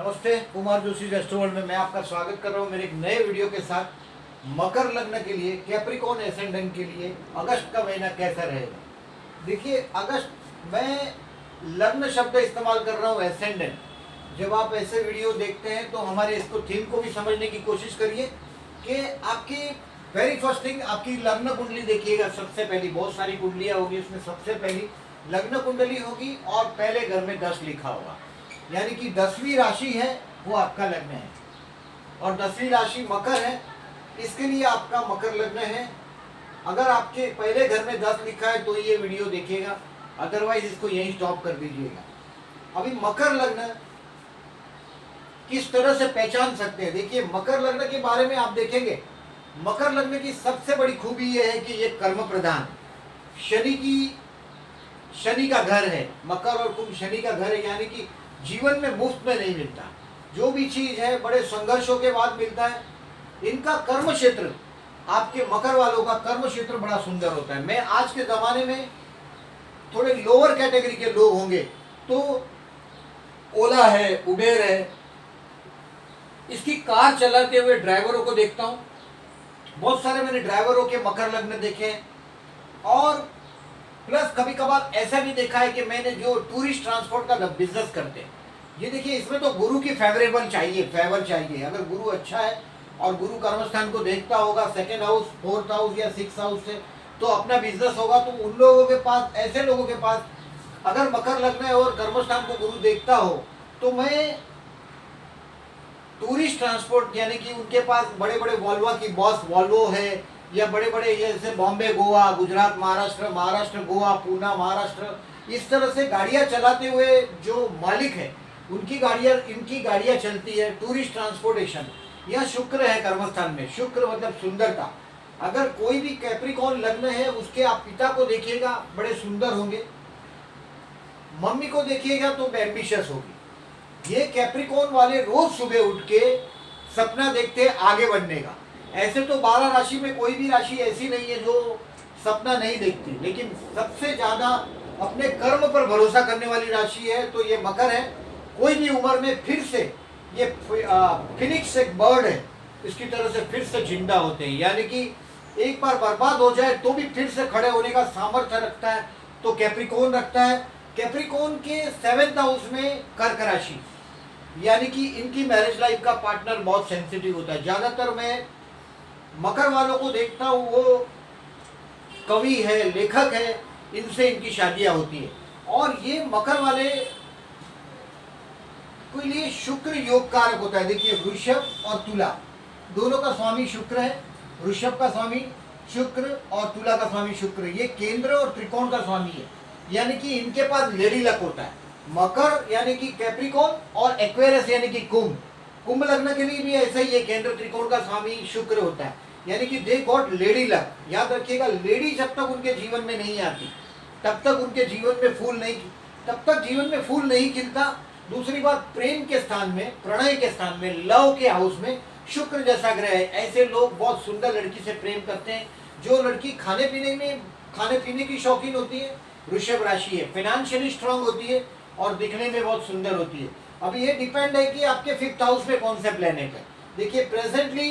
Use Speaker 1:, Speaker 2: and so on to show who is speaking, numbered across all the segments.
Speaker 1: नमस्ते, कुमार जोशी एस्ट्रोवर्ल्ड में मैं आपका स्वागत कर रहा हूं मेरे एक नए वीडियो के साथ। मकर लग्न के लिए, कैप्रिकॉर्न एसेंडेंट के लिए अगस्त का महीना कैसा रहेगा। देखिए, अगस्त, मैं लग्न शब्द इस्तेमाल कर रहा हूं, एसेंडेंट। जब आप ऐसे वीडियो देखते हैं तो हमारे इसको थीम को भी समझने की कोशिश करिए कि आपकी वेरी फर्स्ट थिंग, आपकी लग्न कुंडली देखिएगा। सबसे पहली, बहुत सारी कुंडलियाँ होगी, उसमें सबसे पहली लग्न कुंडली होगी और पहले घर में 10 लिखा होगा, यानी कि 10वीं राशि है वो आपका लग्न है और 10वीं राशि मकर है, इसके लिए आपका मकर लग्न है। अगर आपके पहले घर में 10 लिखा है तो ये वीडियो देखिएगा, अदरवाइज इसको यहीं स्टॉप कर दीजिएगा। अभी मकर लग्न किस तरह से पहचान सकते हैं, देखिए मकर लग्न के बारे में आप देखेंगे, मकर लग्न की सबसे बड़ी खूबी यह है कि ये कर्म प्रधान, शनि का घर है। मकर और कुंभ शनि का घर है, यानी कि जीवन में मुफ्त में नहीं मिलता। जो भी चीज है बड़े संघर्षों के बाद मिलता है। इनका कर्म क्षेत्र, आपके मकर वालों का कर्म क्षेत्र बड़ा सुंदर होता है। मैं आज के जमाने में थोड़े लोअर कैटेगरी के लोग होंगे तो ओला है, उबेर है, इसकी कार चलाते हुए ड्राइवरों को देखता हूं। बहुत सारे मैंने ड्राइवरों के मकर लग्न देखे हैं और प्लस कभी कभार ऐसा भी देखा है कि मैंने जो टूरिस्ट ट्रांसपोर्ट का बिजनेस करते हैं, ये देखिए इसमें तो गुरु की फेवर चाहिए। अगर गुरु अच्छा है और गुरु कर्मस्थान को देखता होगा सेकंड हाउस, फोर्थ हाउस या सिक्स हाउस से, तो अपना बिजनेस होगा। तो उन लोगों के पास, ऐसे लोगों के पास अगर मकर लग्न है और कर्मस्थान को गुरु देखता हो, तो मैं टूरिस्ट ट्रांसपोर्ट, यानी कि उनके पास बड़े बड़े वॉल्वो की बॉस वॉल्वो है, या बड़े बड़े जैसे बॉम्बे गोवा, गुजरात महाराष्ट्र, महाराष्ट्र गोवा, पूना महाराष्ट्र, इस तरह से गाड़ियां चलाते हुए जो मालिक है इनकी गाड़ियां चलती है टूरिस्ट ट्रांसपोर्टेशन। यह शुक्र है कर्मस्थान में, शुक्र मतलब सुंदरता। अगर कोई भी कैप्रिकॉर्न लग्न है, उसके आप पिता को देखिएगा बड़े सुंदर होंगे, मम्मी को देखिएगा तो एम्बिशियस होगी। ये कैप्रिकॉर्न वाले रोज सुबह उठ के सपना देखते हैं आगे बढ़ने का। ऐसे तो 12 राशि में कोई भी राशि ऐसी नहीं है जो सपना नहीं देखती, लेकिन सबसे ज्यादा अपने कर्म पर भरोसा करने वाली राशि है तो ये मकर है। कोई भी उम्र में फिर से ये फिनिक्स एक बर्ड है, इसकी तरह से फिर से जिंदा होते हैं, यानी कि एक बार बर्बाद हो जाए तो भी फिर से खड़े होने का सामर्थ्य रखता है, तो कैप्रिकॉर्न रखता है। कैप्रिकॉर्न के 7th हाउस में कर्क राशि, यानी कि इनकी मैरिज लाइफ का पार्टनर बहुत सेंसिटिव होता है। ज्यादातर मैं मकर वालों को देखता हूँ, वो कवि है, लेखक है, इनसे इनकी शादियां होती है। और ये मकर वाले के लिए शुक्र योग कारक होता है। देखिए, वृषभ और तुला दोनों का स्वामी शुक्र है। वृषभ का स्वामी शुक्र और तुला का स्वामी शुक्र, ये केंद्र और त्रिकोण का स्वामी है, यानी कि इनके पास लेडी लक होता है। मकर यानी कि कैप्रिकॉर्न और एक्वेरियस यानी कि कुंभ लग्न के लिए भी ऐसा ही है, केंद्र त्रिकोण का स्वामी शुक्र होता है, यानी कि दे गॉट लेडी लक। याद रखिएगा, लेडी जब तक उनके जीवन में नहीं आती तब तक उनके जीवन में फूल नहीं खिलता। दूसरी बात, प्रेम के स्थान में, प्रणय के स्थान में, लव के हाउस में शुक्र जैसा ग्रह है। ऐसे लोग बहुत सुंदर लड़की से प्रेम करते हैं। जो लड़की खाने पीने की शौकीन होती है, वृषभ राशि है, फाइनेंशियली स्ट्रांग होती है और दिखने में बहुत सुंदर होती है। अब ये डिपेंड है कि आपके 5th हाउस में कौन से प्लेनेट है। देखिए, प्रेजेंटली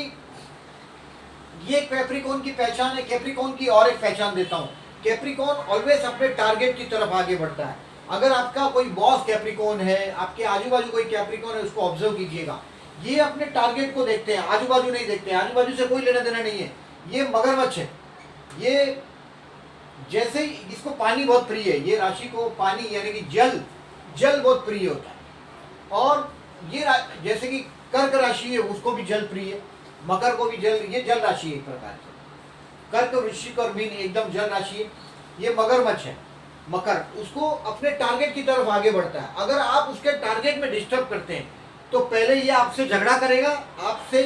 Speaker 1: ये कैप्रिकॉर्न की पहचान है। कैप्रिकॉर्न की और एक पहचान देता हूँ, कैप्रिकॉर्न ऑलवेज अपने टारगेट की तरफ आगे बढ़ता है। अगर आपका कोई बॉस कैप्रिकॉर्न है, आपके आजू बाजू कोई कैप्रिकॉर्न है, उसको ऑब्जर्व कीजिएगा, ये अपने टारगेट को देखते हैं, आजू बाजू नहीं देखते हैं। आजू बाजू से कोई लेना देना नहीं है। ये मगरमच्छ है। ये जैसे ही इसको पानी बहुत प्रिय है, ये राशि को पानी यानी कि जल बहुत प्रिय होता है। और ये जैसे कि कर्क राशि है, उसको भी जल प्रिय है, मकर को भी जल, ये जल राशि है एक प्रकार से। कर्क, वृश्चिक और मीन एकदम जल राशि है। ये मगरमच्छ है मकर, उसको अपने टारगेट की तरफ आगे बढ़ता है। अगर आप उसके टारगेट में डिस्टर्ब करते हैं तो पहले ये आपसे झगड़ा करेगा, आपसे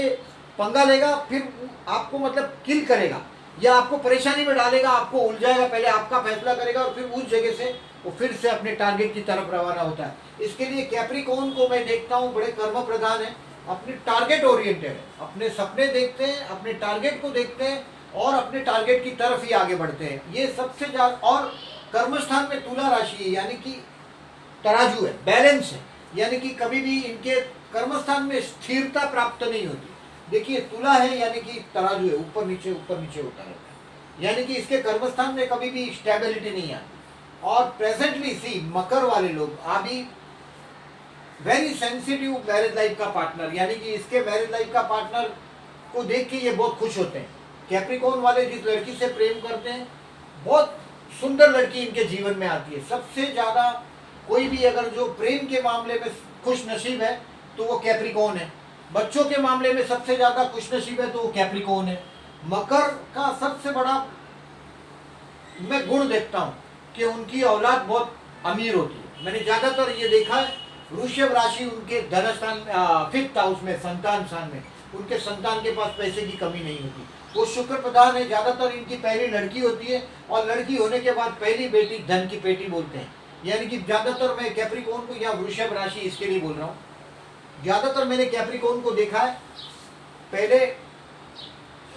Speaker 1: पंगा लेगा, फिर आपको मतलब किल करेगा या आपको परेशानी में डालेगा, आपको उलझाएगा, पहले आपका फैसला करेगा और फिर उस जगह से वो फिर से अपने टारगेट की तरफ रवाना होता है। इसके लिए कैप्रिकॉर्न को मैं देखता हूँ बड़े कर्म प्रधान है, अपने टारगेट ओरिएंटेड है, अपने सपने देखते हैं, अपने टारगेट को देखते हैं और अपने टारगेट की तरफ ही आगे बढ़ते हैं। ये सबसे ज्यादा। और कर्मस्थान में तुला राशि है, यानी कि तराजू है, बैलेंस है, यानी कि कभी भी इनके कर्मस्थान में स्थिरता प्राप्त नहीं होती। देखिए तुला है यानी कि तराजू है, ऊपर नीचे होता रहता है, यानी कि इसके कर्मस्थान में कभी भी स्टेबिलिटी नहीं आती। और प्रेजेंटली सी मकर वाले लोग अभी वेरी सेंसिटिव मैरिज लाइफ का पार्टनर, यानी कि इसके मैरिज लाइफ का पार्टनर को देख के ये बहुत खुश होते हैं। कैप्रिकॉर्न वाले जिस लड़की से प्रेम करते हैं, बहुत सुंदर लड़की इनके जीवन में आती है। सबसे ज्यादा कोई भी अगर जो प्रेम के मामले में खुश नसीब है तो वो कैप्रिकॉर्न है। बच्चों के मामले में सबसे ज्यादा खुश नसीब है तो वो कैप्रिकॉर्न है। मकर का सबसे बड़ा मैं गुण देखता हूँ कि उनकी औलाद बहुत अमीर होती है। मैंने ज्यादातर ये देखा है, वृषभ राशि उनके धनस्थान 5th हाउस में, संतान स्थान में, उनके संतान के पास पैसे की कमी नहीं होती। वो शुक्र प्रधान है, ज्यादातर इनकी पहली लड़की होती है और लड़की होने के बाद पहली बेटी धन की पेटी बोलते हैं। यानी कि ज्यादातर मैं कैप्रिकॉर्न को या वृषभ राशि इसके लिए बोल रहा हूँ, ज्यादातर मैंने कैप्रिकॉर्न को देखा है पहले।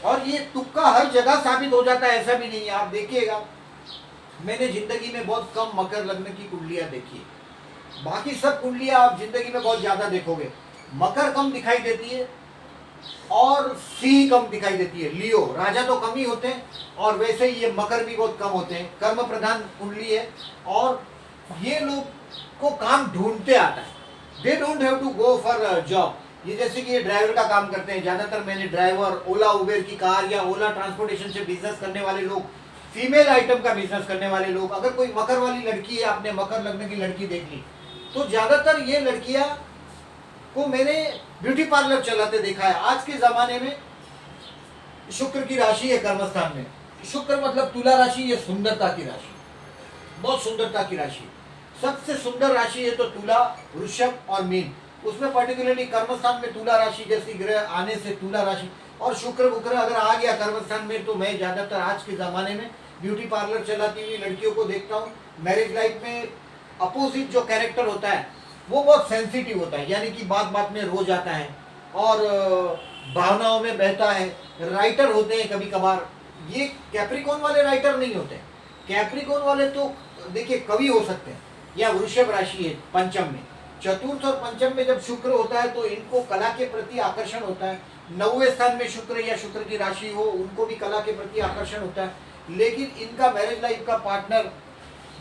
Speaker 1: और ये तुक्का हर जगह साबित हो जाता है, ऐसा भी नहीं है। आप देखिएगा, मैंने जिंदगी में बहुत कम मकर लग्न की कुंडलियां देखी है, बाकी सब कुंडलियां आप जिंदगी में बहुत ज्यादा देखोगे। मकर कम दिखाई देती है और सिंह कम दिखाई देती है। लियो राजा तो कम ही होते हैं और वैसे ही ये मकर भी बहुत कम होते हैं। कर्म प्रधान कुंडली है और ये लोग को काम ढूंढते आता है। They don't have to go for job. ये जैसे कि ये ड्राइवर का काम करते हैं, ज्यादातर मैंने ड्राइवर, ओला उबेर की कार या ओला ट्रांसपोर्टेशन से बिजनेस करने वाले लोग, फीमेल आइटम का बिजनेस करने वाले लोग, अगर कोई मकर वाली लड़की है, आपने मकर लग्न की लड़की देख ली, तो ज्यादातर ये लड़कियां को मैंने ब्यूटी पार्लर चलाते देखा है। आज के जमाने में शुक्र की राशि है कर्मस्थान में। शुक्र मतलब तुला राशि, ये सुंदरता की राशि, बहुत सुंदरता की राशि। सबसे सुंदर राशि है तो तुला, वृषभ और मीन। उसमें पर्टिकुलरली कर्मस्थान में तुला राशि जैसी ग्रह आने से तुला राशि और शुक्र बुक्र अगर आ गया कर्मस्थान में, तो मैं ज्यादातर आज के जमाने में ब्यूटी पार्लर चलाती हुई लड़कियों को देखता हूँ। मैरिज लाइफ में अपोजिट जो कैरेक्टर होता है वो बहुत सेंसिटिव होता है, यानी कि बात बात में रो जाता है और भावनाओं में बहता है। राइटर होते हैं कभी कभार, ये कैप्रिकॉर्न वाले राइटर नहीं होते। कैप्रिकॉर्न वाले तो देखिए कवि हो सकते हैं। या वृषभ राशि है पंचम में, चतुर्थ और पंचम में जब शुक्र होता है तो इनको कला के प्रति आकर्षण होता है। 9वें स्थान में शुक्र या शुक्र की राशि हो, उनको भी कला के प्रति आकर्षण होता है। लेकिन इनका मैरिज लाइफ का पार्टनर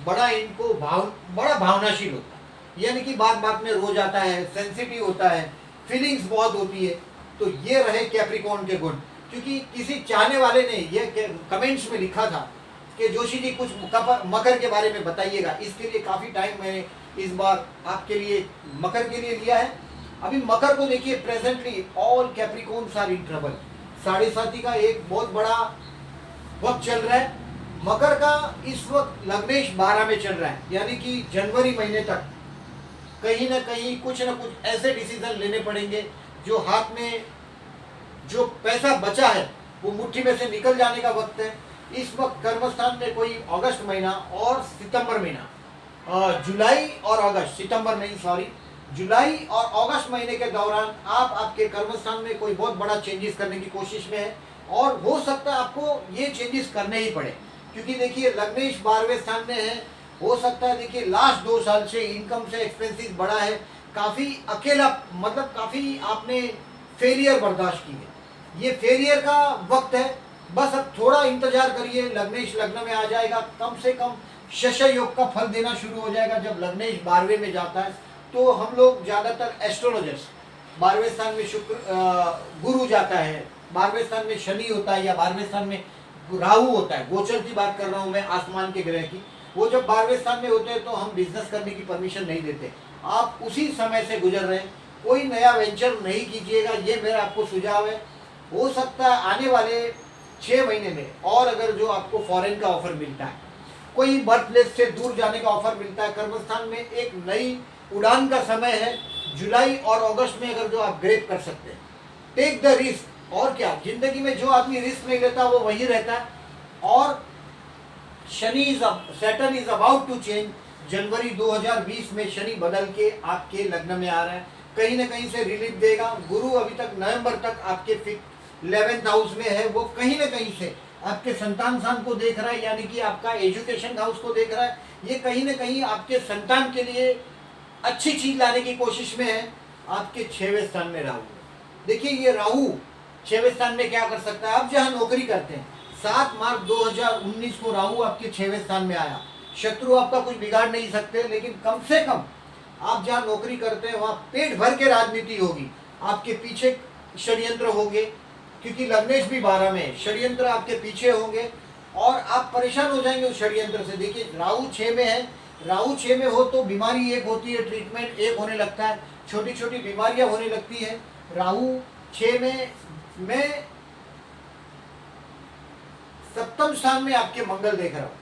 Speaker 1: बड़ा भावनाशील होता है, यानी कि बात बात में रो जाता है, सेंसिटिव होता है, फीलिंग्स बहुत होती है। तो ये रहे कैप्रिकॉर्न के गुण। क्योंकि किसी चाहने वाले ने ये कमेंट्स में लिखा था कि जोशी जी कुछ मकर के बारे में बताइएगा। इसके लिए काफी टाइम मैंने इस बार आपके लिए मकर के लिए लिया है। अभी मकर को देखिए, presently all capricorns are in trouble. 7.5 का एक बहुत बड़ा वक्त चल रहा है। मकर का इस वक्त लग्नेश 12 में चल रहा है, यानी कि जनवरी महीने तक कहीं ना कहीं कुछ ना कुछ ऐसे डिसीजन लेने पड़ेंगे जो हाथ में जो पैसा बचा है वो मुट्ठी में से निकल जाने का वक्त है। इस वक्त कर्मस्थान में कोई अगस्त महीना और सितंबर महीना, जुलाई और अगस्त, सितंबर नहीं सॉरी, जुलाई और अगस्त महीने के दौरान आप आपके कर्मस्थान में कोई बहुत बड़ा चेंजेस करने की कोशिश में है और हो सकता है आपको ये चेंजेस करने ही पड़े। क्योंकि देखिए लग्नेश 12वें स्थान में है। हो सकता है देखिए लास्ट 2 साल से इनकम से एक्सपेंसेस बढ़ा है, काफ़ी अकेला, मतलब काफ़ी आपने फेलियर बर्दाश्त की है। ये फेलियर का वक्त है, बस अब थोड़ा इंतजार करिए, लग्नेश लग्न में आ जाएगा। कम से कम शशय योग का फल देना शुरू हो जाएगा। जब लग्नेश 12वें में जाता है तो हम लोग ज़्यादातर एस्ट्रोलॉजर्स, 12वें स्थान में शुक्र गुरु जाता है, 12वें स्थान में शनि होता है या 12वें स्थान में राहु होता है। गोचर की बात कर रहा हूँ मैं, आसमान के ग्रह की। वो जब 12वें स्थान में होते हैं तो हम बिजनेस करने की परमिशन नहीं देते। आप उसी समय से गुजर रहे हैं, कोई नया वेंचर नहीं कीजिएगा, ये मेरा आपको सुझाव है। हो सकता है आने वाले 6 महीने में और अगर जो आपको फॉरेन का ऑफर मिलता है, कोई बर्थ प्लेस से दूर जाने का ऑफर मिलता है, कर्मस्थान में एक नई उड़ान का समय है। जुलाई और अगस्त में अगर जो आप ग्रेप कर सकते हैं, टेक द रिस्क। और क्या, जिंदगी में जो आदमी रिस्क नहीं लेता वो वही रहता है। और Saturn is about to change. जनवरी 2020 में शनि बदल के आपके लग्न में आ रहा है, कहीं ना कहीं से रिलीफ देगा। गुरु अभी तक नवंबर तक आपके 11th हाउस में है, वो कहीं ना कहीं से आपके संतान स्थान को देख रहा है, यानी कि आपका एजुकेशन हाउस को देख रहा है। ये कहीं ना कहीं आपके संतान के लिए अच्छी चीज लाने की कोशिश में है। आपके 6वें स्थान में राहु है। देखिए ये राहु 6वें स्थान में क्या कर सकता है, आप जहां नौकरी करते हैं 7 मार्च 2019 को राहु आपके 6वें स्थान में आया। शत्रु आपका कुछ बिगाड़ नहीं सकते, लेकिन कम से कम आप जहां नौकरी करते हैं वहां पेट भर के राजनीति होगी, आपके पीछे षड्यंत्र होंगे, क्योंकि लग्नेश भी 12 में है, षड्यंत्र आपके पीछे होंगे और आप परेशान हो जाएंगे उस षड्यंत्र से। देखिए राहु 6 में है, राहु 6 में हो तो बीमारी एक होती है, ट्रीटमेंट एक होने लगता है, छोटी छोटी बीमारियां होने लगती है। राहु 6 में मैं 7वें स्थान में आपके मंगल देख रहा हूं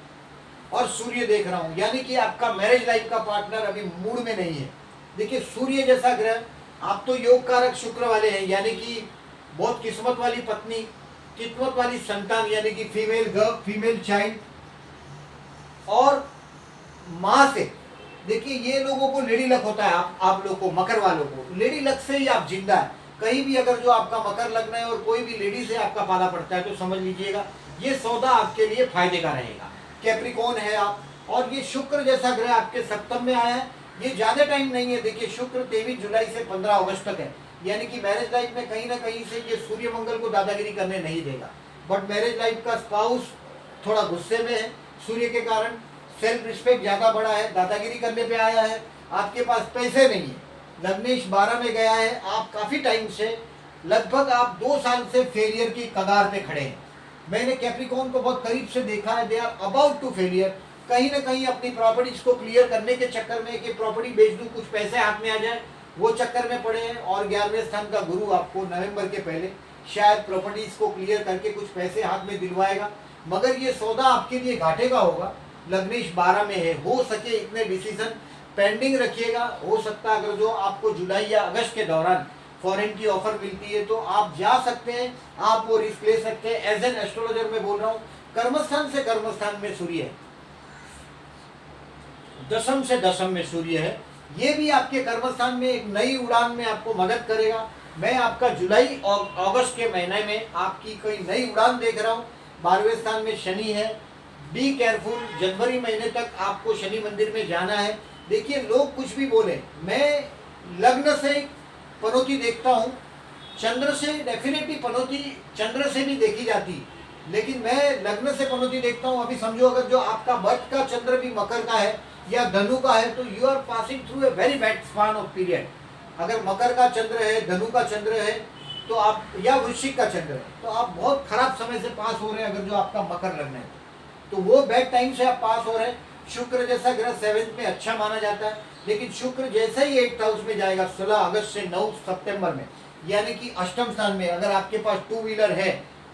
Speaker 1: और सूर्य देख रहा हूं, यानी कि आपका मैरिज लाइफ का पार्टनर अभी मूड में नहीं है। देखिए सूर्य जैसा ग्रह, आप तो योग कारक शुक्र वाले हैं, यानी कि बहुत किस्मत वाली पत्नी, किस्मत वाली संतान, यानी कि फीमेल गर्ल, फीमेल चाइल्ड, और माँ से। देखिए ये लोगों को लेडी लक होता है, आप लोग को, मकर वालों को लेडी लक से ही आप जिंदा है। कहीं भी अगर जो आपका मकर लग्न है और कोई भी लेडी से आपका पाला पड़ता है तो समझ लीजिएगा ये सौदा आपके लिए फायदे का रहेगा। कैप्रिकॉन है आप, और ये शुक्र जैसा ग्रह आपके सप्तम में आया है, ये ज्यादा टाइम नहीं है। देखिए शुक्र 23 जुलाई से 15 अगस्त तक है, यानी कि मैरिज लाइफ में कहीं ना कहीं से ये सूर्य मंगल को दादागिरी करने नहीं देगा। बट मैरिज लाइफ का स्पाउस थोड़ा गुस्से में है सूर्य के कारण, सेल्फ रिस्पेक्ट ज्यादा बड़ा है, दादागिरी करने पे आया है, आपके पास पैसे नहीं है, लग्नेश 12 में गया है, आप काफी टाइम से, लगभग आप 2 साल से फेलियर की कगार पे खड़े हैं। मैंने कैप्रिकॉन को बहुत करीब से देखा है, they are about to failure. कहीं ना कहीं अपनी प्रॉपर्टीज को क्लियर करने के चक्कर में कि प्रॉपर्टी बेच दूं, कुछ पैसे हाथ में आ जाए, वो चक्कर में पड़े हैं। और 11वें स्थान का गुरु आपको नवंबर के पहले शायद प्रॉपर्टीज को क्लियर करके कुछ पैसे हाथ में दिलवाएगा, मगर ये सौदा आपके लिए घाटे का होगा। लग्नेश 12 में है, हो सके इतने डिसीजन पेंडिंग रखिएगा। हो सकता है अगर जो आपको जुलाई या अगस्त के दौरान फॉरेन की ऑफर मिलती है तो आप जा सकते हैं, आप वो रिस्क ले सकते हैं। एज एन एस्ट्रोलॉजर में बोल रहा हूँ, कर्मस्थान से कर्मस्थान में सूर्य है, दशम से दशम में सूर्य है, ये भी आपके कर्मस्थान में एक नई उड़ान में आपको मदद करेगा। मैं आपका जुलाई और अगस्त के महीने में आपकी कोई नई उड़ान देख रहा हूँ। 12वें स्थान में शनि है, बी केयरफुल। जनवरी महीने तक आपको शनि मंदिर में जाना है। देखिए लोग कुछ भी बोले, मैं लग्न से पनौती देखता हूँ, चंद्र से डेफिनेटली पनौती चंद्र से भी देखी जाती, लेकिन मैं लग्न से पनौती देखता हूँ। अभी समझो अगर जो आपका बर्थ का चंद्र भी मकर का है या धनु का है तो you are passing through a very bad span of period. अगर मकर का चंद्र है, धनु का चंद्र है तो आप, या वृश्चिक का चंद्र है तो आप बहुत खराब समय से पास हो रहे हैं। अगर जो आपका मकर लग्न है तो वो बैड टाइम से आप पास हो रहे हैं। शुक्र जैसा ग्रह 7th में अच्छा माना जाता है, लेकिन शुक्र जैसे ही 8th हाउस में जाएगा 16 अगस्त से 9 सितंबर में, यानी कि अष्टम स्थान में, अगर आपके पास 2 व्हीलर है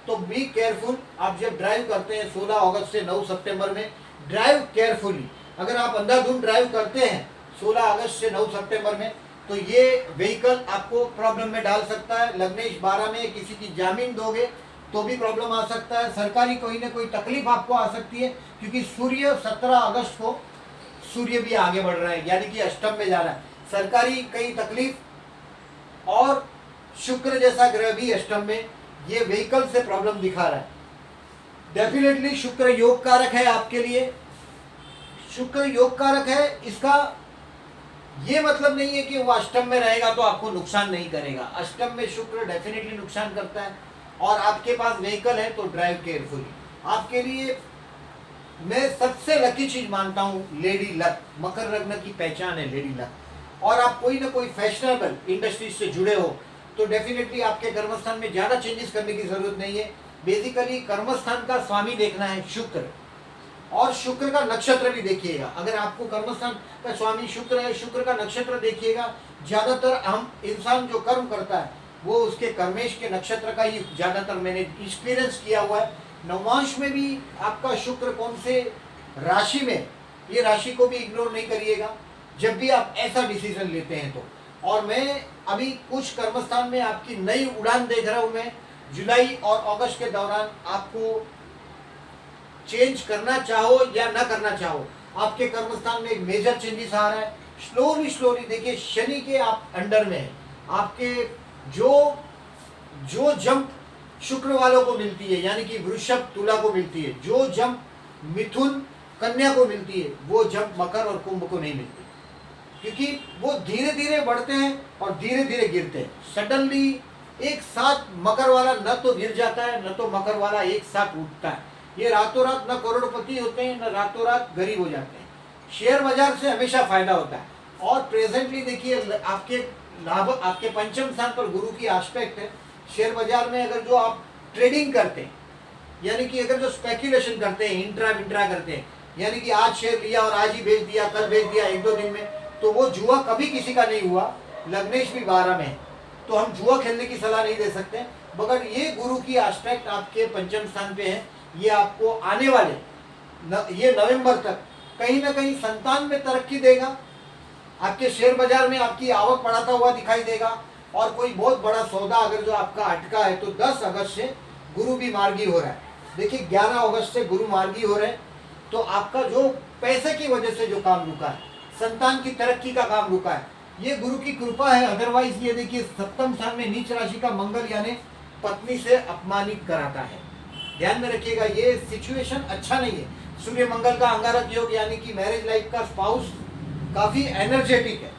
Speaker 1: तो बी केयरफुल। आप जब ड्राइव करते हैं 16 अगस्त से 9 सितंबर में, ड्राइव केयरफुली। अगर आप अंधाधुंध ड्राइव करते हैं 16 अगस्त से 9 सितंबर में तो ये व्हीकल आपको प्रॉब्लम में डाल सकता है। लग्नेश 12 में किसी की जामीन दोगे तो भी प्रॉब्लम आ सकता है, सरकारी कोई ना कोई तकलीफ आपको आ सकती है, क्योंकि सूर्य 17 अगस्त को सूर्य भी आगे बढ़ रहा है, यानी कि अष्टम में जा रहा है, सरकारी कई तकलीफ। और शुक्र जैसा ग्रह भी अष्टम में, ये व्हीकल से प्रॉब्लम दिखा रहा है। डेफिनेटली शुक्र योग कारक है आपके लिए, शुक्र योग कारक है। इसका ये मतलब नहीं है कि वो अष्टम में रहेगा तो आपको नुकसान नहीं करेगा। अष्टम में शुक्र डेफिनेटली नुकसान करता है। और आपके पास व्हीकल है तो ड्राइव केयरफुली। आपके लिए मैं सबसे लकी चीज मानता हूँ लेडी लक। मकर लग्न की पहचान है लेडी लक। और आप कोई ना कोई फैशनेबल इंडस्ट्री से जुड़े हो तो डेफिनेटली आपके कर्मस्थान में ज्यादा चेंजेस करने की जरूरत नहीं है। बेसिकली कर्मस्थान का स्वामी देखना है शुक्र, और शुक्र का नक्षत्र भी देखिएगा। अगर आपको कर्मस्थान का स्वामी शुक्र है, शुक्र का नक्षत्र देखिएगा। ज्यादातर हम इंसान जो कर्म करता है वो उसके कर्मेश के नक्षत्र का ही ज्यादातर मैंने एक्सपीरियंस किया हुआ है। नवांश में भी आपका शुक्र कौन से राशि में, ये राशि को भी इग्नोर नहीं करिएगा जब भी आप ऐसा डिसीजन लेते हैं तो। और मैं अभी कुछ कर्मस्थान में आपकी नई उड़ान देख रहा हूं। मैं जुलाई और अगस्त के दौरान आपको चेंज करना चाहो या ना करना चाहो, आपके कर्मस्थान में एक मेजर चेंजेस आ रहा है। स्लोली स्लोली देखिए शनि के आप अंडर में है, आपके जो जंप शुक्र वालों को मिलती है, यानी कि वृषभ तुला को मिलती है, जो जंप मिथुन कन्या को मिलती है, वो जंप मकर और कुंभ को नहीं मिलती। क्योंकि वो धीरे धीरे बढ़ते हैं और धीरे धीरे गिरते हैं। सडनली एक साथ मकर वाला न तो गिर जाता है, न तो मकर वाला एक साथ उठता है। ये रातों रात न करोड़पति होते हैं, न रातों रात गरीब हो जाते हैं। शेयर बाजार से हमेशा फायदा होता है। और प्रेजेंटली देखिए आपके लाभ, आपके पंचम स्थान पर गुरु की एस्पेक्ट है। शेयर बाजार में अगर जो आप ट्रेडिंग करते हैं, यानी कि अगर जो स्पेक्यूलेशन करते हैं, इंट्रा विंट्रा करते हैं, यानी कि आज शेयर लिया और आज ही बेच दिया, कल बेच दिया, एक दो दिन में, तो वो जुआ कभी किसी का नहीं हुआ। लग्नेश भी 12 में है, तो हम जुआ खेलने की सलाह नहीं दे सकते। मगर ये गुरु की एस्पेक्ट आपके पंचम स्थान पे है, ये आपको आने वाले ये नवंबर तक कहीं ना कहीं संतान में तरक्की देगा। आपके शेयर बाजार में आपकी आवक बढ़ाता हुआ दिखाई देगा। और कोई बहुत बड़ा सौदा अगर जो आपका अटका है, तो 10 अगस्त से गुरु भी मार्गी हो रहा है। देखिए 11 अगस्त से गुरु मार्गी हो रहे हैं, तो आपका जो पैसे की वजह से जो काम रुका है, संतान की तरक्की का काम रुका है, ये गुरु की कृपा है। अदरवाइज ये देखिए सप्तम स्थान में नीच राशि का मंगल यानी पत्नी से अपमानित कराता है। ध्यान में रखिएगा, ये सिचुएशन अच्छा नहीं है। सूर्य मंगल का अंगारक योग यानी कि मैरिज लाइफ का स्पाउस काफी एनर्जेटिक है।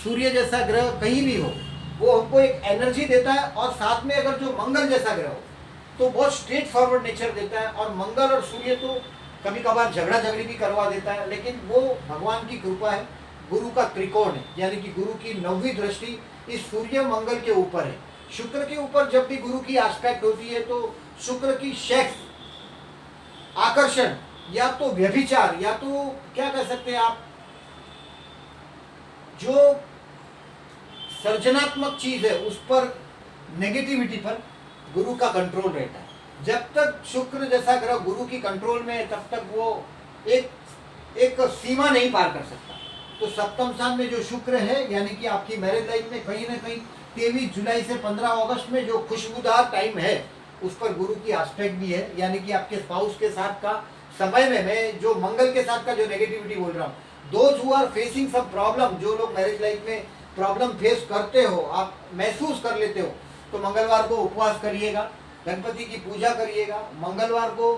Speaker 1: सूर्य जैसा ग्रह कहीं भी हो, वो हमको एक एनर्जी देता है। और साथ में अगर जो मंगल जैसा ग्रह हो, तो बहुत स्ट्रेट फॉरवर्ड नेचर देता है। और मंगल और सूर्य तो कभी कभार झगड़ा झगड़ी भी करवा देता है, लेकिन वो भगवान की कृपा है। गुरु का त्रिकोण है, यानी कि गुरु की 9वीं दृष्टि इस सूर्य मंगल के ऊपर है। शुक्र के ऊपर जब भी गुरु की एस्पेक्ट होती है, तो शुक्र की सेक्स, आकर्षण, या तो व्यभिचार, या तो क्या कह सकते हैं आप, जो सर्जनात्मक चीज है उस पर, नेगेटिविटी पर गुरु का कंट्रोल रहता है। जब तक शुक्र जैसा ग्रह गुरु की कंट्रोल में है, तब तक वो एक सीमा नहीं पार कर सकता। तो सप्तम स्थान में जो शुक्र है, यानी कि आपकी मैरिज लाइफ में कहीं ना कहीं 23 जुलाई से 15 अगस्त में जो खुशबूदार टाइम है, उस पर गुरु की एस्पेक्ट भी है। यानी कि आपके स्पाउस के साथ का समय में, मैं जो मंगल के साथ का जो नेगेटिविटी बोल रहा हूँ, those who are facing some problem, जो लोग मैरिज लाइफ में प्रॉब्लम फेस करते हो, आप महसूस कर लेते हो, तो मंगलवार को उपवास करिएगा, गणपति की पूजा करिएगा। मंगलवार को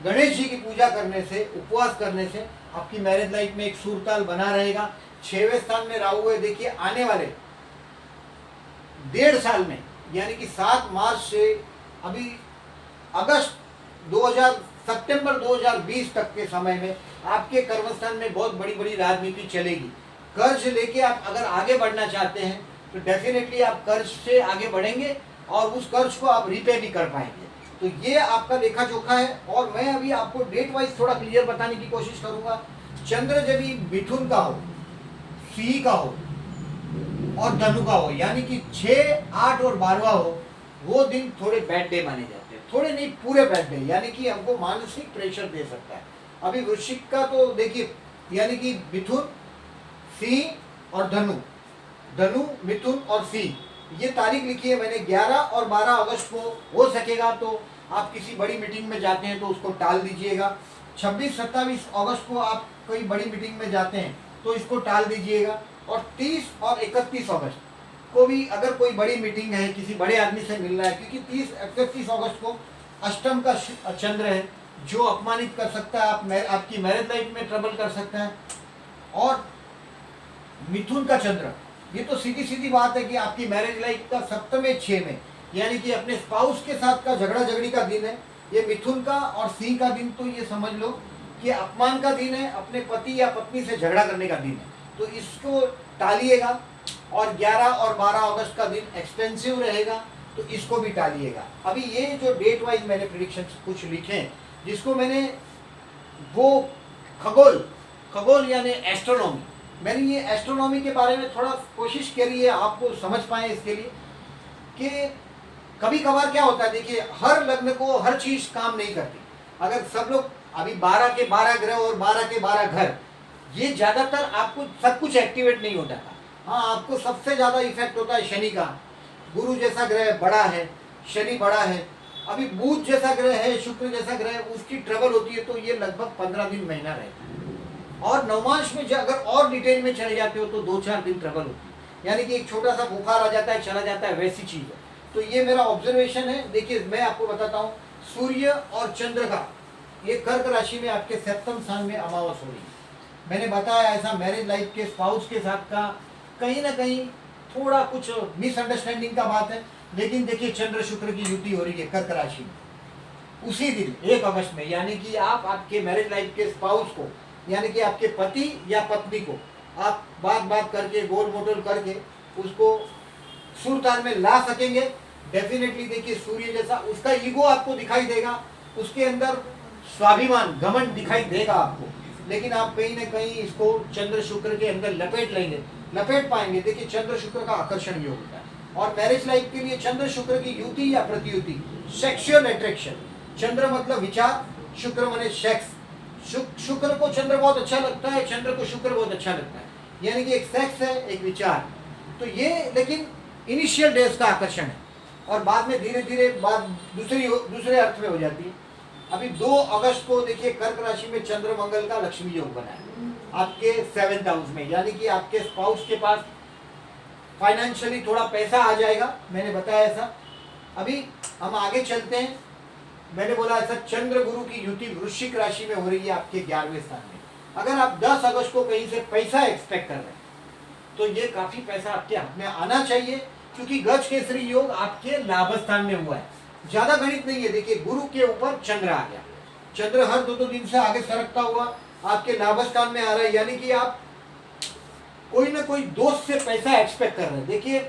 Speaker 1: गणेश जी की पूजा करने से, उपवास करने से आपकी मैरिज लाइफ में एक सुरताल बना रहेगा। 6वें स्थान में राहु है। देखिए आने वाले 1.5 साल में, यानी कि 7 मार्च से अभी सितंबर 2020 तक के समय में आपके कर्मस्थान में बहुत बड़ी बड़ी राजनीति चलेगी। कर्ज लेके आप अगर आगे बढ़ना चाहते हैं, तो डेफिनेटली आप कर्ज से आगे बढ़ेंगे और उस कर्ज को आप रिपे भी कर पाएंगे। तो ये आपका लेखा जोखा है। और मैं अभी आपको डेट वाइज थोड़ा क्लियर बताने की कोशिश करूंगा। चंद्र जब भी मिथुन का हो, सिंह का हो और धनु का हो, यानी कि 6, 8 और 12वां हो, वो दिन थोड़े बैड डे माने जाते हैं। थोड़े नहीं, पूरे बैड डे, यानी कि हमको मानसिक प्रेशर दे सकता है। अभी वृश्चिक का तो देखिए, यानी कि मिथुन, सिंह और धनु, मिथुन और सिंह, ये तारीख लिखी है मैंने 11 और 12 अगस्त को। हो सकेगा तो आप किसी बड़ी मीटिंग में जाते हैं तो उसको टाल दीजिएगा। 26, 27 अगस्त को आप कोई बड़ी मीटिंग में जाते हैं तो इसको टाल दीजिएगा। और 30 और 31 अगस्त को भी अगर कोई बड़ी मीटिंग है, किसी बड़े आदमी से मिलना है, क्योंकि 30, 31 अगस्त को अष्टम का चंद्र है, जो अपमानित कर सकता है, आपकी मैरिज लाइफ में ट्रबल कर सकता है। और मिथुन का चंद्र, ये तो सीधी सीधी बात है कि आपकी मैरिज लाइफ का सप्तम 6 में, यानी कि अपने स्पाउस के साथ का झगड़ा झगड़ी का दिन है ये मिथुन का। और सिंह का दिन तो ये समझ लो कि अपमान का दिन है, अपने पति या पत्नी से झगड़ा करने का दिन है, तो इसको टालिएगा। और 11 और 12 अगस्त का दिन एक्सपेंसिव रहेगा, तो इसको भी टालिएगा। अभी ये जो डेट वाइज मैंने प्रेडिक्शन कुछ लिखे हैं, जिसको मैंने वो खगोल यानी एस्ट्रोनॉमी, मैंने ये एस्ट्रोनॉमी के बारे में थोड़ा कोशिश करी है आपको समझ पाए इसके लिए कि कभी कभार क्या होता है। देखिए हर लग्न को हर चीज काम नहीं करती। अगर सब लोग अभी 12 के 12 ग्रह और 12 के 12 घर, ये ज्यादातर आपको सब कुछ एक्टिवेट नहीं होता था। हाँ, आपको सबसे ज्यादा इफेक्ट होता है शनि का। गुरु जैसा ग्रह बड़ा है, शनि बड़ा है। अभी बुध जैसा ग्रह है, शुक्र जैसा ग्रह है, उसकी ट्रबल होती है, तो ये लगभग 15 दिन महीना रहता है। और नवमांश में अगर और डिटेल में चले जाते हो तो 2-4 दिन ट्रबल होती है, यानी कि एक छोटा सा बुखार आ जाता है, चला जाता है, वैसी चीज है। तो ये मेरा ऑब्जर्वेशन है। देखिए मैं आपको बताता हूँ, सूर्य और चंद्र का ये कर्क राशि में आपके सप्तम स्थान में अमावस हो रही है। मैंने बताया ऐसा मैरिज लाइफ के स्पाउस के साथ का कहीं ना कहीं थोड़ा कुछ मिसअंडरस्टैंडिंग का बात है, लेकिन देखिए चंद्र शुक्र की युति हो रही है कर्क राशि में उसी दिन 1 अगस्त में, यानी कि आप आपके मैरिज लाइफ के स्पाउस को, यानी कि आपके पति या पत्नी को आप बात करके गोल मोटोल करके उसको सुर ताल में ला सकेंगे। डेफिनेटली देखिए सूर्य जैसा उसका ईगो आपको दिखाई देगा, उसके अंदर स्वाभिमान घमंड दिखाई देगा आपको, लेकिन आप कहीं ना कहीं इसको चंद्र शुक्र के अंदर लपेट पाएंगे। देखिए चंद्र शुक्र का आकर्षण योग होता है, और मैरिज लाइफ के लिए चंद्र शुक्र की युति या प्रतियुति, सेक्सुअल अट्रैक्शन, चंद्र मतलब विचार, शुक्र माने सेक्स। शुक्र को चंद्र बहुत अच्छा लगता है, चंद्र को शुक्र बहुत अच्छा लगता है, यानी कि एक सेक्स है एक विचार। तो ये लेकिन इनिशियल डेज का आकर्षण है, और बाद में धीरे धीरे बात दूसरे अर्थ में हो जाती है। अभी 2 अगस्त को देखिए कर्क राशि में चंद्र मंगल का लक्ष्मी योग बना है आपके 7th हाउस में, यानी कि आपके स्पाउस के पास फाइनेंशियली थोड़ा पैसा आ जाएगा, मैंने बताया ऐसा। अभी हम आगे चलते हैं। मैंने बोला ऐसा चंद्र गुरु की युति वृश्चिक राशि में हो रही है आपके 11वें स्थान में। अगर आप 10 अगस्त को कहीं से पैसा एक्सपेक्ट कर रहे हैं तो ये काफी पैसा आपके हाथ में आना चाहिए, क्योंकि गज केसरी योग आपके लाभ स्थान में हुआ है। ज्यादा गणित नहीं है, देखिए गुरु के ऊपर चंद्र आ गया, चंद्र हर 2 दिन से आगे सरकता हुआ आपके लाभ स्थान में आ रहा है, यानी कि आप कोई ना कोई दोस्त से पैसा एक्सपेक्ट कर रहे हैं। देखिए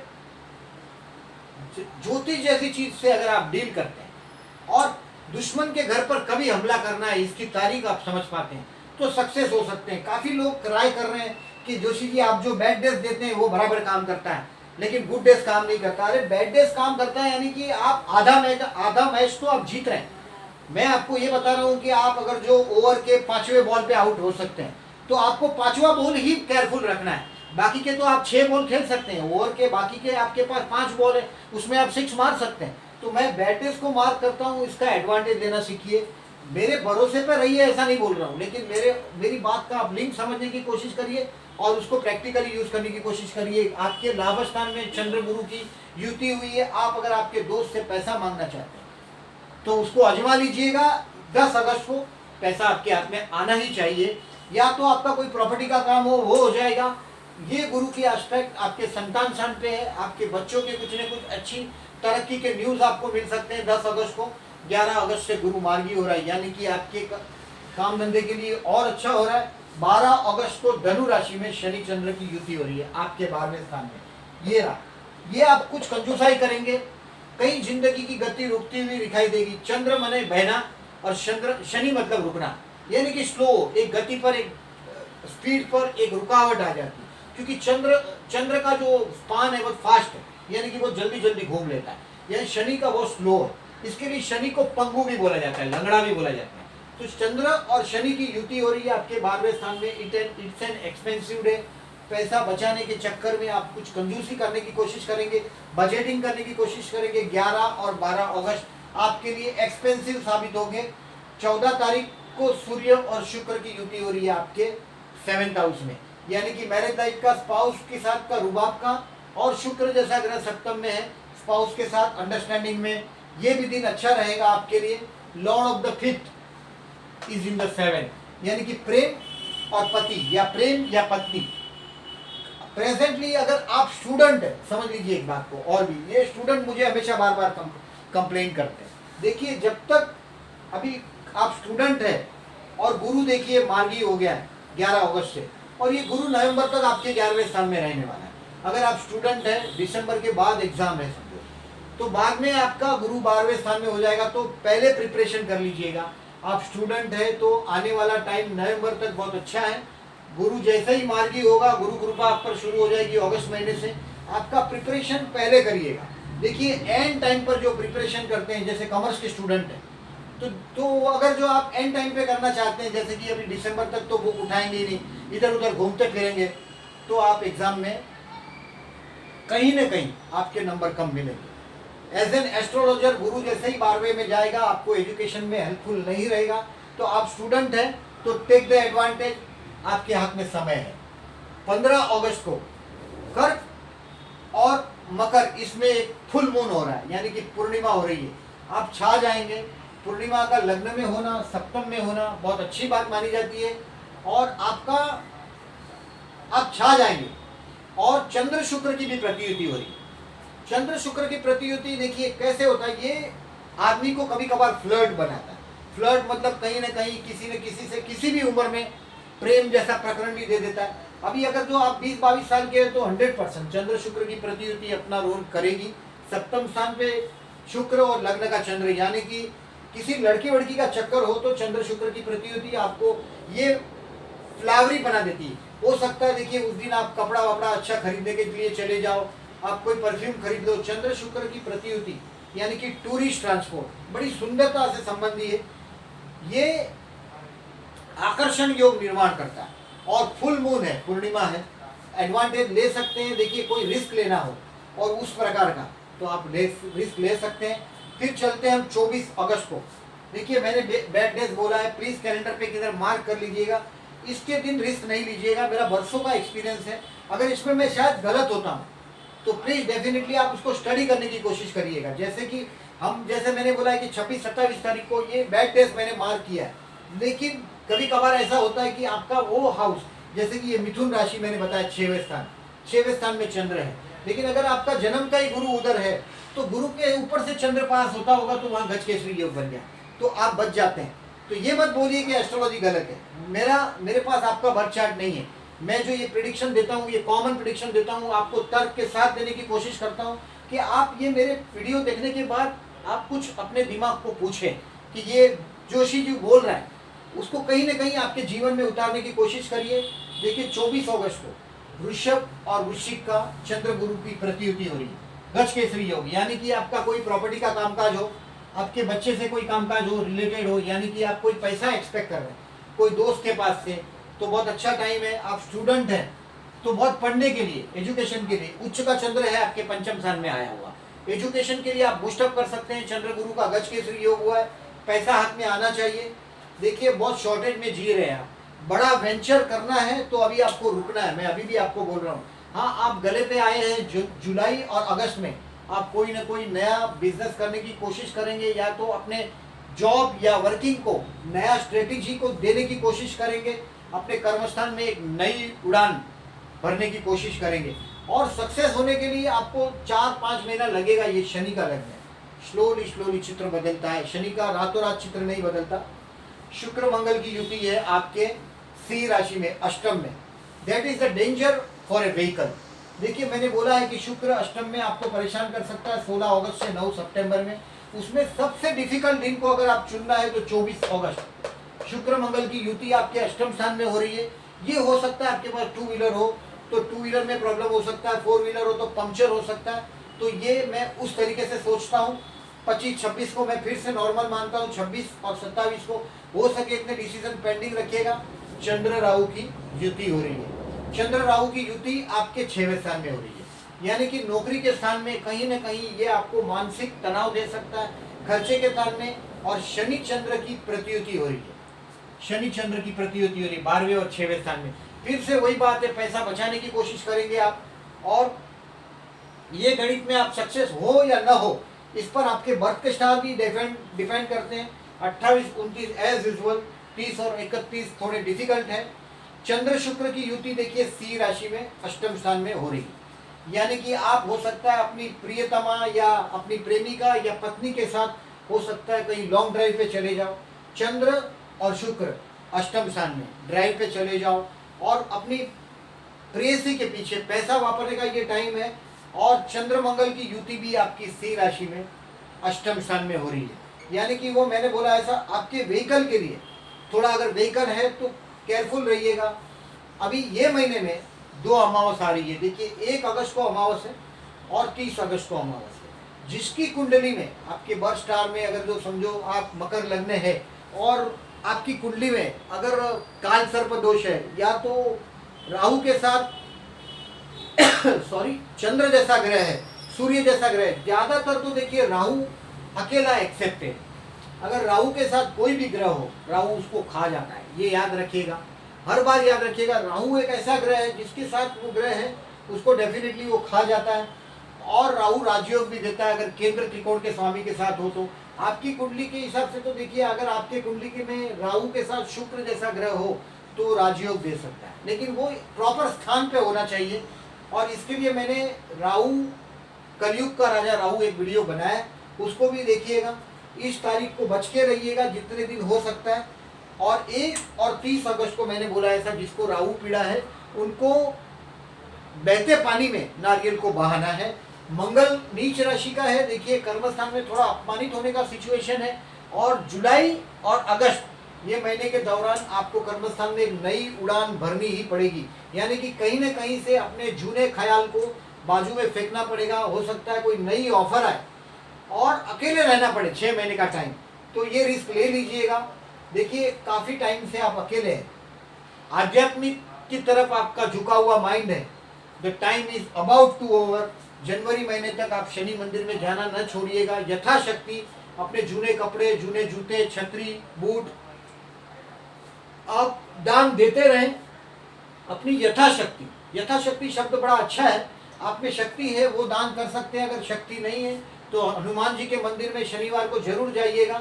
Speaker 1: ज्योतिष जैसी चीज से अगर आप डील करते हैं और दुश्मन के घर पर कभी हमला करना है, इसकी तारीख आप समझ पाते हैं तो सक्सेस हो सकते हैं। काफी लोग ट्राई कर रहे हैं कि जोशी जी आप जो बैड डेज देते हैं वो बराबर काम करता है, लेकिन गुड डेज काम नहीं करता। अरे बैड डेज काम करता है, यानी कि आप आधा मैच तो आप जीत रहे हैं। मैं आपको ये बता रहा हूँ कि आप अगर जो ओवर के 5वें बॉल पे आउट हो सकते हैं तो आपको 5वां बॉल ही केयरफुल रखना है, बाकी के तो आप 6 बॉल खेल सकते हैं। ओवर के बाकी के आपके पास 5 बॉल है, उसमें आप 6 मार सकते हैं। तो मैं बैटेज को मार्क करता हूँ, इसका एडवांटेज लेना सीखिए। मेरे भरोसे पर रहिए ऐसा नहीं बोल रहा हूँ, लेकिन मेरी बात का आप लिंक समझने की कोशिश करिए और उसको प्रैक्टिकली यूज करने की कोशिश करिए। आपके लाभ स्थान में चंद्र गुरु की युति हुई है। आप अगर आपके दोस्त से पैसा मांगना चाहते हैं तो उसको आजमा लीजिएगा। 10 अगस्त को पैसा आपके हाथ में आना ही चाहिए, या तो आपका कोई प्रॉपर्टी का काम हो वो हो जाएगा। ये गुरु की एस्पेक्ट आपके संतान स्थान पे है, आपके बच्चों के कुछ न कुछ अच्छी तरक्की के न्यूज आपको मिल सकते हैं। 10 अगस्त को 11 अगस्त से गुरु मार्गी हो रहा है, यानी कि आपके काम धंधे के लिए और अच्छा हो रहा है। 12 अगस्त को धनु राशि में शनि चंद्र की युति हो रही है आपके 12वें स्थान में। ये रहा, ये आप कुछ कंजूसाई करेंगे, कहीं जिंदगी की गति रुकती हुई दिखाई देगी। चंद्र माने बहना और शनि मतलब रुकना, यानी कि स्लो, एक गति पर, एक स्पीड पर एक रुकावट आ जाती है, क्योंकि चंद्र का जो स्पान है वो फास्ट है, यानी कि वो जल्दी जल्दी घूम लेता है। यानी शनि का वो स्लो है, इसके लिए शनि को पंगु भी बोला जाता है, लंगड़ा भी बोला जाता है। तो चंद्र और शनि की युति हो रही है आपके 12वें स्थान में। It's an expensive day. पैसा बचाने के चक्कर में आप कुछ कंजूसी करने की कोशिश करेंगे, बजटिंग करने की कोशिश करेंगे। 11 और 12 अगस्त आपके लिए एक्सपेंसिव साबित होंगे। 14 तारीख को सूर्य और शुक्र की युति हो रही है आपके 7th हाउस में, यानी कि मैरिज लाइफ का, स्पाउस के साथ का, रुबाब का, और शुक्र जैसा ग्रह सप्तम में है, स्पाउस के साथ अंडरस्टैंडिंग में। ये भी दिन अच्छा रहेगा आपके लिए। Lord of the 5th is in the 7th, यानी कि प्रेम और पति या प्रेम या पत्नी। प्रेजेंटली अगर आप स्टूडेंट है, समझ लीजिए एक बात को, और भी ये स्टूडेंट मुझे हमेशा बार बार कंप्लेन करते हैं। देखिए जब तक अभी आप स्टूडेंट है और गुरु देखिए मार्गी हो गया है 11 अगस्त से, और ये गुरु नवंबर तक आपके 11वें स्थान में रहने वाला है। अगर आप स्टूडेंट है, दिसंबर के बाद एग्जाम है समझो, तो बाद में आपका गुरु 12वें स्थान में हो जाएगा, तो पहले प्रिपरेशन कर लीजिएगा। आप स्टूडेंट है तो आने वाला टाइम नवंबर तक बहुत अच्छा है। गुरु जैसे ही मार्गी होगा, गुरु कृपा आप पर शुरू हो जाएगी अगस्त महीने से। आपका प्रिपरेशन पहले करिएगा। देखिए एंड टाइम पर जो प्रिपरेशन करते हैं, जैसे कॉमर्स के स्टूडेंट हैं, तो अगर जो आप एंड टाइम पे करना चाहते हैं, जैसे कि अभी दिसंबर तक तो बुक उठाएंगे ही नहीं, इधर उधर घूमते फिरेंगे, तो आप एग्जाम में कहीं ना कहीं आपके नंबर कम मिलेंगे। एज एन एस्ट्रोलॉजर गुरु जैसे ही 12वें में जाएगा, आपको एजुकेशन में हेल्पफुल नहीं रहेगा। तो आप स्टूडेंट हैं तो टेक द एडवांटेज, आपके हाथ में समय है। 15 अगस्त को कर्क और मकर, इसमें एक फुल मून हो रहा है, यानी कि पूर्णिमा हो रही है। आप छा जाएंगे। पूर्णिमा का लग्न में होना, सप्तम में होना बहुत अच्छी बात मानी जाती है। और आपका आप छा जाएंगे। और चंद्र शुक्र की भी प्रतियुति हो रही है। चंद्र शुक्र की प्रतियुति देखिए कैसे होता है, ये आदमी को कभी कभार फ्लर्ट बनाता है। फ्लर्ट मतलब कहीं ना कहीं किसी न किसी से किसी भी उम्र में प्रेम जैसा प्रकरण भी दे देता है। अभी अगर जो आप 20-22 साल के हैं तो 100% चंद्र शुक्र की प्रतियुति अपना रोल करेगी। सप्तम स्थान पे शुक्र और लग्न का चंद्र, यानी कि किसी लड़की वड़की का चक्कर हो तो चंद्र शुक्र की प्रतियुति आपको ये फ्लावरी बना देती है। हो सकता है देखिए उस दिन आप कपड़ा वपड़ा अच्छा खरीदने के लिए चले जाओ, आप कोई परफ्यूम खरीद लो। चंद्र शुक्र की प्रतियुति यानी कि टूरिस्ट ट्रांसपोर्ट बड़ी सुंदरता से संबंधी है। ये आकर्षण योग निर्माण करता है और फुल मून है, पूर्णिमा है, एडवांटेज ले सकते हैं। देखिए कोई रिस्क लेना हो और उस प्रकार का तो आप रिस्क ले सकते हैं। फिर चलते हैं हम 24 अगस्त को। देखिए मैंने बैड डेज बोला है, प्लीज कैलेंडर पे किधर मार्क कर लीजिएगा। इसके दिन रिस्क नहीं लीजिएगा, मेरा बरसों का एक्सपीरियंस है। अगर इसमें मैं शायद गलत होता हूँ तो प्लीज डेफिनेटली आप उसको स्टडी करने की कोशिश करिएगा। जैसे मैंने बोला है कि 26-27 तारीख को ये बैड डेज मैंने मार्क किया है, लेकिन कभी कभार ऐसा होता है कि आपका वो हाउस, जैसे कि ये मिथुन राशि मैंने बताया 6वें स्थान में चंद्र है, लेकिन अगर आपका जन्म का ही गुरु उधर है तो गुरु के ऊपर से चंद्र पास होता होगा तो वहां गजकेसरी योग बन गया तो आप बच जाते हैं। तो ये मत बोलिए कि एस्ट्रोलॉजी गलत है। मेरे पास आपका बर्थ चार्ट नहीं है। मैं जो ये प्रिडिक्शन देता हूँ, ये कॉमन प्रिडिक्शन देता हूँ, आपको तर्क के साथ देने की कोशिश करता हूँ कि आप ये मेरे वीडियो देखने के बाद आप कुछ अपने दिमाग को पूछें कि ये जोशी जी बोल रहा है उसको कहीं ना कहीं आपके जीवन में उतारने की कोशिश करिए। देखिए 24 अगस्त को वृषभ और वृश्चिक का चंद्र गुरु की प्रतियुति हो रही है, गजकेसरी योग, यानी कि आपका कोई प्रॉपर्टी का कामकाज हो, आपके बच्चे से कोई कामकाज हो, रिलेटेड हो, यानी कि आप कोई पैसा एक्सपेक्ट कर रहे हैं कोई दोस्त के पास से, तो बहुत अच्छा टाइम है। आप स्टूडेंट हैं तो बहुत पढ़ने के लिए, एजुकेशन के लिए, उच्च का चंद्र है आपके पंचम स्थान में आया हुआ, एजुकेशन के लिए आप बूस्टअप कर सकते हैं। चंद्र गुरु का गजकेसरी योग हुआ है, पैसा हाथ में आना चाहिए। देखिए बहुत शॉर्टेज में जी रहे हैं आप, बड़ा वेंचर करना है तो अभी आपको रुकना है। मैं अभी भी आपको बोल रहा हूँ, हाँ आप गले पे आए हैं। जुलाई और अगस्त में आप कोई ना कोई नया बिजनेस करने की कोशिश करेंगे, या तो अपने जॉब या वर्किंग को नया स्ट्रेटेजी को देने की कोशिश करेंगे, अपने कर्मस्थान में एक नई उड़ान भरने की कोशिश करेंगे। और सक्सेस होने के लिए आपको 4-5 महीना लगेगा। ये शनि का लग्न है, स्लोली चित्र बदलता है। शनि का रातों रात चित्र नहीं बदलता। शुक्र मंगल की युति है आपके सी राशि में, अष्टम में। That is the danger for a vehicle. देखिए मैंने बोला है कि शुक्र अष्टम में आपको परेशान कर सकता है 16 अगस्त से 9 सितंबर में। उसमें सबसे डिफिकल्ट दिन को अगर आप चुनना है तो 24 अगस्त शुक्र मंगल की युति आपके अष्टम स्थान में हो रही है। ये हो सकता है आपके पास 2 व्हीलर हो तो 2 व्हीलर में प्रॉब्लम हो सकता है, 4 व्हीलर हो तो पंक्चर हो सकता है। तो ये मैं उस तरीके से सोचता हूँ। 25-26 को मैं फिर से नॉर्मल मानता हूँ। 26 और 27 को हो सके इतने डिसीजन पेंडिंग रखिएगा। चंद्र राहु की युति हो रही है। चंद्र राहु की युति आपके 6वें स्थान में हो रही है, यानी कि नौकरी के स्थान में कहीं ना कहीं ये आपको मानसिक तनाव दे सकता है, खर्चे के स्थान में। और शनि चंद्र की प्रतियुति हो रही है, शनि चंद्र की प्रतियुति हो रही है 12वें और 6वें स्थान में। फिर से वही बात है, पैसा बचाने की कोशिश करेंगे आप, और ये गणित में आप सक्सेस हो या ना हो इस पर आपके बर्थ के स्टार भी डिपेंड करते हैं। 28-29 एज यूजुअल, 30 और 31 थोड़े डिफिकल्ट है। चंद्र शुक्र की युति देखिए सी राशि में अष्टम स्थान में हो रही है, यानी कि आप हो सकता है अपनी प्रियतमा या अपनी प्रेमिका या पत्नी के साथ हो सकता है कहीं लॉन्ग ड्राइव पे चले जाओ। चंद्र और शुक्र अष्टम स्थान में, ड्राइव पे चले जाओ और अपनी प्रेयसी के पीछे पैसा वापरने का ये टाइम है। और चंद्र मंगल की युति भी आपकी सी राशि में अष्टम स्थान में हो रही है, यानी कि वो मैंने बोला ऐसा आपके व्हीकल के लिए थोड़ा, अगर व्हीकल है तो केयरफुल रहिएगा। अभी ये महीने में 2 अमावस आ रही है। देखिए 1 अगस्त को अमावस है और 30 अगस्त को अमावस है। जिसकी कुंडली में आपके बर्थ स्टार में अगर जो समझो आप मकर लग्न है और आपकी कुंडली में अगर काल सर्प दोष है या तो राहु के साथ सॉरी चंद्र जैसा ग्रह है, सूर्य जैसा ग्रह है, ज्यादातर तो देखिए राहु अकेला एक्सेप्ट है। अगर राहु के साथ कोई भी ग्रह हो राहु उसको खा जाता है, ये याद रखिएगा, हर बार याद रखिएगा। राहु एक ऐसा ग्रह है जिसके साथ वो ग्रह है उसको डेफिनेटली वो खा जाता है। और राहु राजयोग भी देता है अगर केंद्र त्रिकोण के स्वामी के साथ हो तो। आपकी कुंडली के हिसाब से तो देखिए अगर आपके कुंडली के में राहु के साथ शुक्र जैसा ग्रह हो तो राजयोग दे सकता है, लेकिन वो प्रॉपर स्थान पे होना चाहिए। और इसके लिए मैंने राहु, कलयुग का राजा राहु एक वीडियो बनाया है, उसको भी देखिएगा। इस तारीख को बच के रहिएगा जितने दिन हो सकता है। और 1 और 30 अगस्त को मैंने बोला ऐसा जिसको राहु पीड़ा है उनको बहते पानी में नारियल को बहाना है। मंगल नीच राशि का है, देखिए कर्म स्थान में थोड़ा अपमानित होने का सिचुएशन है। और जुलाई और अगस्त ये महीने के दौरान आपको कर्म स्थान में एक नई उड़ान भरनी ही पड़ेगी, यानी कि कहीं ना कहीं से अपने जूने ख्याल को बाजू में फेंकना पड़ेगा। हो सकता है कोई नई ऑफर आए और अकेले रहना पड़े 6 महीने का टाइम, तो ये रिस्क ले लीजिएगा। देखिए काफ़ी टाइम से आप अकेले हैं, आध्यात्मिक की तरफ आपका झुका हुआ माइंड है। The time is about to over. जनवरी महीने तक आप शनि मंदिर में जाना न छोड़िएगा। यथाशक्ति अपने जूने कपड़े, जूने जूते, छतरी, बूट आप दान देते रहें अपनी यथाशक्ति। यथाशक्ति शब्द बड़ा अच्छा है, आप में शक्ति है वो दान कर सकते हैं। अगर शक्ति नहीं है तो हनुमान जी के मंदिर में शनिवार को जरूर जाइएगा,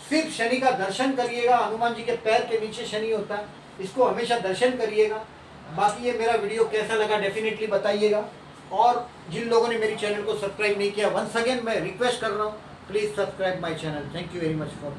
Speaker 1: सिर्फ शनि का दर्शन करिएगा। हनुमान जी के पैर के नीचे शनि होता है, इसको हमेशा दर्शन करिएगा। बाकी ये मेरा वीडियो कैसा लगा डेफिनेटली बताइएगा। और जिन लोगों ने मेरी चैनल को सब्सक्राइब नहीं किया, वंस अगेन मैं रिक्वेस्ट कर रहा हूँ, please subscribe my channel. Thank you very much for